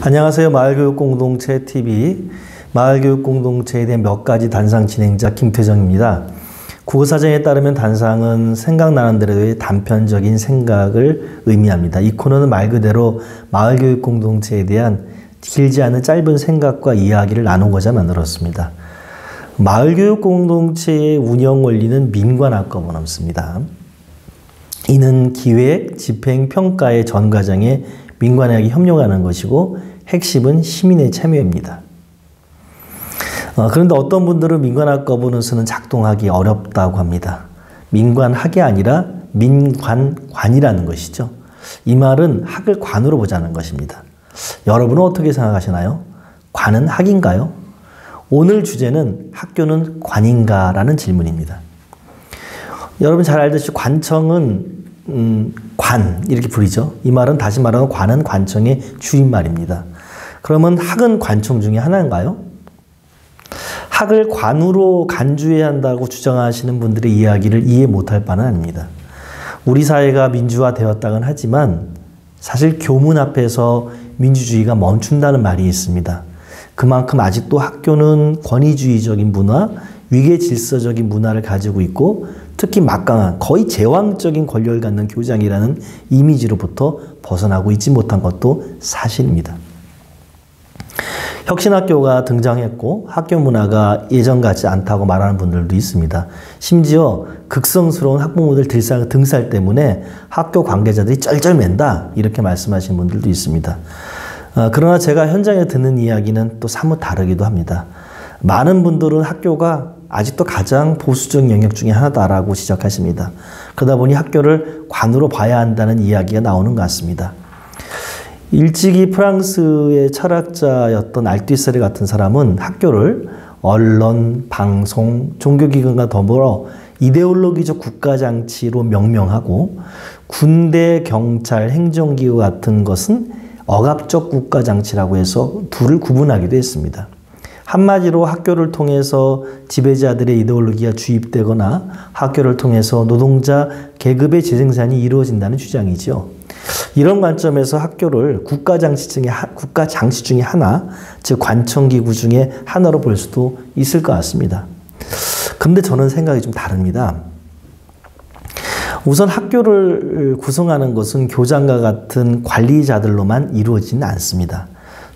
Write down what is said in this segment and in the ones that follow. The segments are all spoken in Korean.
안녕하세요. 마을교육공동체 TV, 마을교육공동체에 대한 몇 가지 단상 진행자 김태정입니다. 국어사전에 따르면 단상은 생각나는 대로의 단편적인 생각을 의미합니다. 이 코너는 말 그대로 마을교육공동체에 대한 길지 않은 짧은 생각과 이야기를 나누고자 만들었습니다. 마을교육공동체의 운영 원리는 민관학과와 넘습니다. 이는 기획, 집행, 평가의 전 과정에 민관학이 협력하는 것이고 핵심은 시민의 참여입니다. 그런데 어떤 분들은 민관학 거버넌스는 작동하기 어렵다고 합니다. 민관학이 아니라 민관관이라는 것이죠. 이 말은 학을 관으로 보자는 것입니다. 여러분은 어떻게 생각하시나요? 관은 학인가요? 오늘 주제는 학교는 관인가? 라는 질문입니다. 여러분 잘 알듯이 관청은 관 이렇게 부르죠. 이 말은 다시 말하면 관은 관청의 줄임말입니다. 그러면 학은 관청 중에 하나인가요? 학을 관으로 간주해야 한다고 주장하시는 분들의 이야기를 이해 못할 바는 아닙니다. 우리 사회가 민주화되었다곤 하지만 사실 교문 앞에서 민주주의가 멈춘다는 말이 있습니다. 그만큼 아직도 학교는 권위주의적인 문화, 위계 질서적인 문화를 가지고 있고 특히 막강한 거의 제왕적인 권력을 갖는 교장이라는 이미지로부터 벗어나고 있지 못한 것도 사실입니다. 혁신학교가 등장했고 학교 문화가 예전 같지 않다고 말하는 분들도 있습니다. 심지어 극성스러운 학부모들 등살 때문에 학교 관계자들이 쩔쩔맨다 이렇게 말씀하시는 분들도 있습니다. 그러나 제가 현장에 듣는 이야기는 또 사뭇 다르기도 합니다. 많은 분들은 학교가 아직도 가장 보수적인 영역 중에 하나다라고 지적하십니다. 그러다 보니 학교를 관으로 봐야 한다는 이야기가 나오는 것 같습니다. 일찍이 프랑스의 철학자였던 알투이세르 같은 사람은 학교를 언론, 방송, 종교기관과 더불어 이데올로기적 국가장치로 명명하고 군대, 경찰, 행정기구 같은 것은 억압적 국가장치라고 해서 둘을 구분하기도 했습니다. 한마디로 학교를 통해서 지배자들의 이데올로기가 주입되거나 학교를 통해서 노동자 계급의 재생산이 이루어진다는 주장이죠. 이런 관점에서 학교를 국가장치 중에 하나, 즉 관청기구 중에 하나로 볼 수도 있을 것 같습니다. 그런데 저는 생각이 좀 다릅니다. 우선 학교를 구성하는 것은 교장과 같은 관리자들로만 이루어지는 않습니다.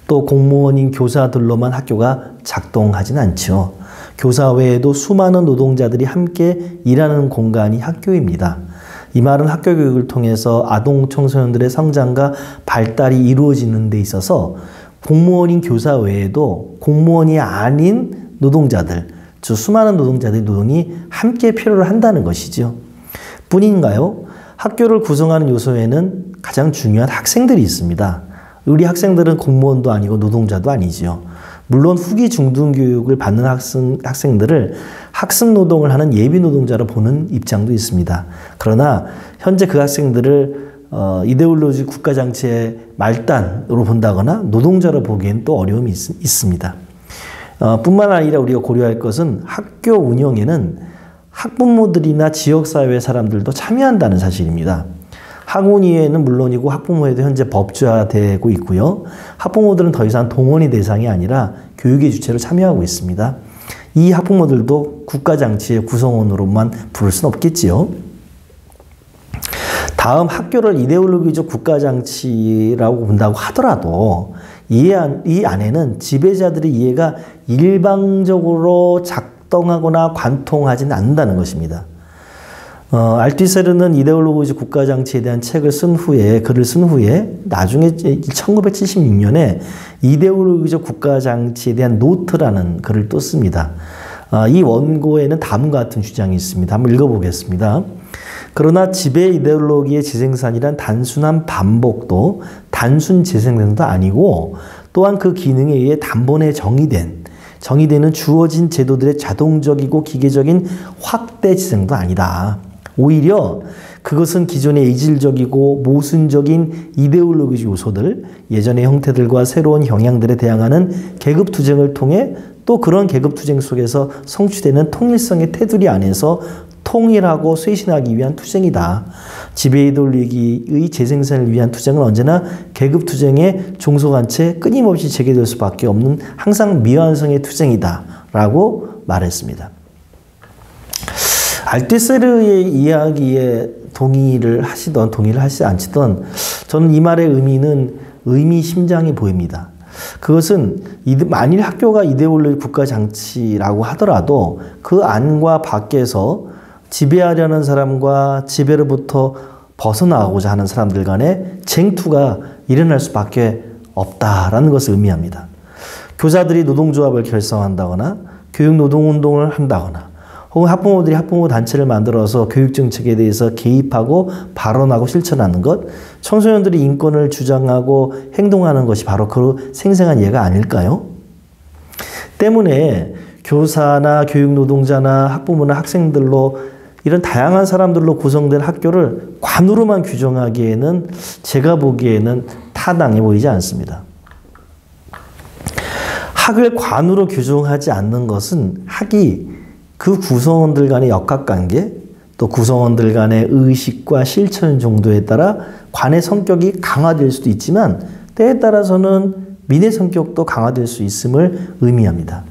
또 공무원인 교사들로만 학교가 작동하지는 않죠. 교사 외에도 수많은 노동자들이 함께 일하는 공간이 학교입니다. 이 말은 학교 교육을 통해서 아동 청소년들의 성장과 발달이 이루어지는 데 있어서 공무원인 교사 외에도 공무원이 아닌 노동자들, 즉 수많은 노동자들의 노동이 함께 필요로 한다는 것이죠. 뿐인가요? 학교를 구성하는 요소에는 가장 중요한 학생들이 있습니다. 우리 학생들은 공무원도 아니고 노동자도 아니지요. 물론 후기 중등교육을 받는 학생들을 학습노동을 하는 예비노동자로 보는 입장도 있습니다. 그러나 현재 그 학생들을 이데올로기 국가장치의 말단으로 본다거나 노동자로 보기엔 또 어려움이 있습니다. 뿐만 아니라 우리가 고려할 것은 학교 운영에는 학부모들이나 지역사회 사람들도 참여한다는 사실입니다. 학원위에는 물론이고 학부모회도 현재 법제화되고 있고요. 학부모들은 더 이상 동원의 대상이 아니라 교육의 주체로 참여하고 있습니다. 이 학부모들도 국가장치의 구성원으로만 부를 수는 없겠지요. 다음 학교를 이데올로기적 국가장치라고 본다고 하더라도 이 안에는 지배자들의 이해가 일방적으로 작동하거나 관통하지는 않는다는 것입니다. 알투이세르는 이데올로기적 국가장치에 대한 글을 쓴 후에 나중에 1976년에 이데올로기적 국가장치에 대한 노트라는 글을 또 씁니다. 이 원고에는 다음과 같은 주장이 있습니다. 한번 읽어보겠습니다. 그러나 지배 이데올로기의 재생산이란 단순한 반복도 단순 재생산도 아니고 또한 그 기능에 의해 단번에 정의되는 주어진 제도들의 자동적이고 기계적인 확대 재생도 아니다. 오히려 그것은 기존의 이질적이고 모순적인 이데올로기 요소들, 예전의 형태들과 새로운 영향들에 대항하는 계급투쟁을 통해 또 그런 계급투쟁 속에서 성취되는 통일성의 테두리 안에서 통일하고 쇄신하기 위한 투쟁이다. 지배 이데올로기의 재생산을 위한 투쟁은 언제나 계급투쟁에 종속한 채 끊임없이 재개될 수밖에 없는 항상 미완성의 투쟁이다. 라고 말했습니다. 알투세르의 이야기에 동의를 하시지 않지던 저는 이 말의 의미는 의미심장해 보입니다. 그것은 만일 학교가 이데올로기 국가장치라고 하더라도 그 안과 밖에서 지배하려는 사람과 지배로부터 벗어나가고자 하는 사람들 간의 쟁투가 일어날 수밖에 없다라는 것을 의미합니다. 교사들이 노동조합을 결성한다거나 교육노동운동을 한다거나 혹은 학부모들이 학부모 단체를 만들어서 교육정책에 대해서 개입하고 발언하고 실천하는 것, 청소년들이 인권을 주장하고 행동하는 것이 바로 그 생생한 예가 아닐까요? 때문에 교사나 교육노동자나 학부모나 학생들로 이런 다양한 사람들로 구성된 학교를 관으로만 규정하기에는 제가 보기에는 타당해 보이지 않습니다. 학을 관으로 규정하지 않는 것은 학이 그 구성원들 간의 역학관계, 또 구성원들 간의 의식과 실천 정도에 따라 관의 성격이 강화될 수도 있지만 때에 따라서는 민의 성격도 강화될 수 있음을 의미합니다.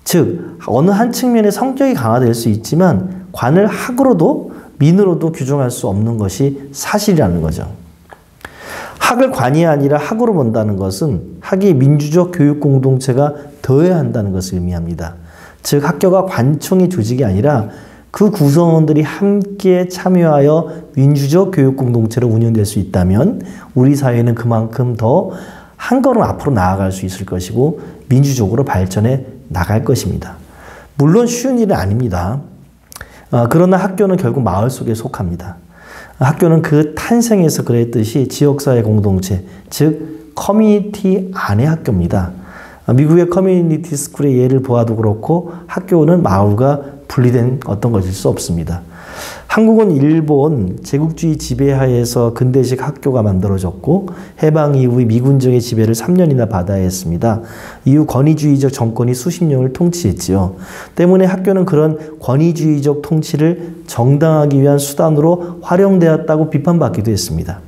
즉, 어느 한 측면의 성격이 강화될 수 있지만 관을 학으로도 민으로도 규정할 수 없는 것이 사실이라는 거죠. 학을 관이 아니라 학으로 본다는 것은 학이 민주적 교육 공동체가 되어야 한다는 것을 의미합니다. 즉 학교가 관청의 조직이 아니라 그 구성원들이 함께 참여하여 민주적 교육 공동체로 운영될 수 있다면 우리 사회는 그만큼 더 한 걸음 앞으로 나아갈 수 있을 것이고 민주적으로 발전해 나갈 것입니다. 물론 쉬운 일은 아닙니다. 그러나 학교는 결국 마을 속에 속합니다. 학교는 그 탄생에서 그랬듯이 지역사회 공동체, 즉 커뮤니티 안의 학교입니다. 미국의 커뮤니티 스쿨의 예를 보아도 그렇고 학교는 마을과 분리된 어떤 것일 수 없습니다. 한국은 일본 제국주의 지배하에서 근대식 학교가 만들어졌고 해방 이후의 미군정의 지배를 3년이나 받아야 했습니다. 이후 권위주의적 정권이 수십 년을 통치했지요. 때문에 학교는 그런 권위주의적 통치를 정당화하기 위한 수단으로 활용되었다고 비판받기도 했습니다.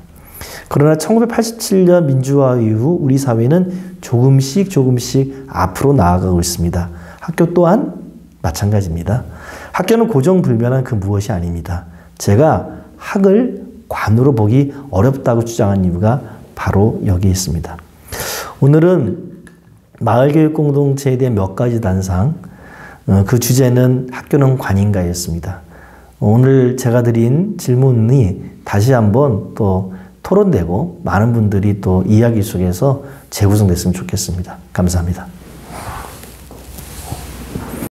그러나 1987년 민주화 이후 우리 사회는 조금씩 앞으로 나아가고 있습니다. 학교 또한 마찬가지입니다. 학교는 고정불변한 그 무엇이 아닙니다. 제가 학을 관으로 보기 어렵다고 주장한 이유가 바로 여기에 있습니다. 오늘은 마을교육 공동체에 대한 몇 가지 단상, 그 주제는 학교는 관인가였습니다. 오늘 제가 드린 질문이 다시 한번 또 토론되고 많은 분들이 또 이야기 속에서 재구성됐으면 좋겠습니다. 감사합니다.